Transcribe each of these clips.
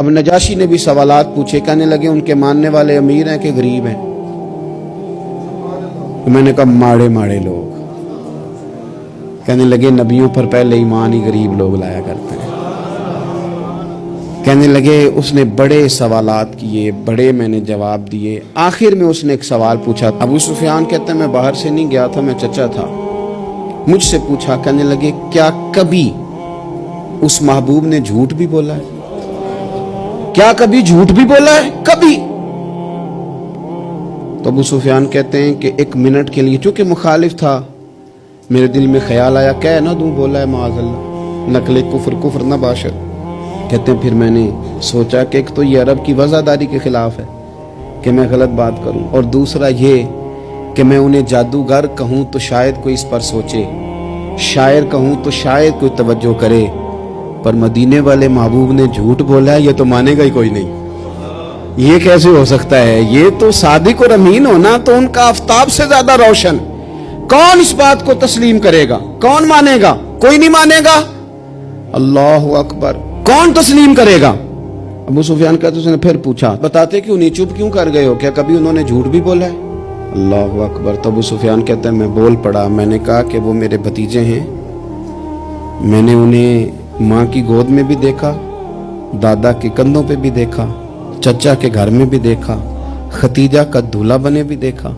اب نجاشی نے بھی سوالات پوچھے، کہنے لگے ان کے ماننے والے امیر ہیں کہ غریب ہیں؟ تو میں نے کہا ماڑے ماڑے لوگ۔ کہنے لگے نبیوں پر پہلے ایمان ہی غریب لوگ لایا کرتے ہیں۔ کہنے لگے اس نے بڑے سوالات کیے، بڑے میں نے جواب دیے۔ آخر میں اس نے ایک سوال پوچھا۔ ابو سفیان کہتے ہیں میں باہر سے نہیں گیا تھا، میں چچا تھا، مجھ سے پوچھا، کہنے لگے کیا کبھی اس محبوب نے جھوٹ بھی بولا ہے؟ کیا کبھی جھوٹ بھی بولا ہے؟ کبھی؟ تو ابو سفیان کہتے ہیں کہ ایک منٹ کے لیے، چونکہ مخالف تھا، میرے دل میں خیال آیا کہہ نہ دوں بولا ہے معاذ اللہ، نقل کفر کفر نہ باشد۔ کہتے ہیں پھر میں نے سوچا کہ ایک تو یہ عرب کی وزاداری کے خلاف ہے کہ میں غلط بات کروں، اور دوسرا یہ کہ میں انہیں جادوگر کہوں تو شاید کوئی اس پر سوچے، شاعر کہوں تو شاید کوئی توجہ کرے، پر مدینے والے محبوب نے جھوٹ بولا ہے یہ تو مانے گا ہی کوئی نہیں۔ یہ کیسے ہو سکتا ہے؟ یہ تو صادق اور امین ہونا تو ان کا آفتاب سے زیادہ روشن۔ کون اس بات کو تسلیم کرے گا؟ کون مانے گا؟ کوئی نہیں مانے گا۔ اللہ اکبر، کون تسلیم کرے گا؟ ابو سفیان کہتے اس نے پھر پوچھا بتاتے کیوں نہیں، چپ کیوں کر گئے ہو؟ کیا کبھی انہوں نے جھوٹ بھی بولا ہے؟ اللہ اکبر۔ تو ابو سفیان کہتے ہیں میں بول پڑا، میں نے کہا کہ وہ میرے بھتیجے ہیں، میں نے انہیں ماں کی گود میں بھی دیکھا، دادا کے کندھوں پہ بھی دیکھا، چچا کے گھر میں بھی دیکھا، ختیجہ کا دولہا بنے بھی دیکھا،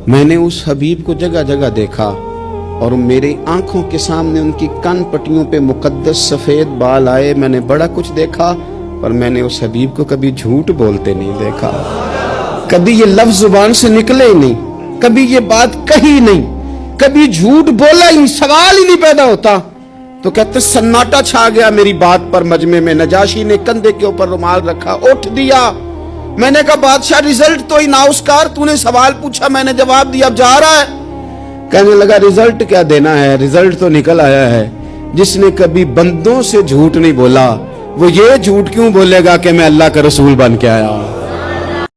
میں نے اس حبیب کو جگہ جگہ دیکھا، اور میری آنکھوں کے سامنے ان کی کان پٹیوں پہ مقدس سفید بال آئے، میں نے بڑا کچھ دیکھا، پر میں نے اس حبیب کو کبھی جھوٹ بولتے نہیں دیکھا، کبھی یہ لفظ زبان سے نکلے ہی نہیں، کبھی یہ بات کہی نہیں، کبھی جھوٹ بولا ہی، سوال ہی نہیں پیدا ہوتا۔ تو کہتے سناٹا چھا گیا میری بات پر مجمع میں۔ نجاشی نے کندھے کے اوپر رومال رکھا، اٹھ دیا۔ میں نے کہا بادشاہ رزلٹ تو ہی ناؤسکار، تو نے سوال پوچھا میں نے جواب دیا، اب جا رہا ہے؟ کہنے لگا رزلٹ کیا دینا ہے، رزلٹ تو نکل آیا ہے۔ جس نے کبھی بندوں سے جھوٹ نہیں بولا وہ یہ جھوٹ کیوں بولے گا کہ میں اللہ کا رسول بن کے آیا؟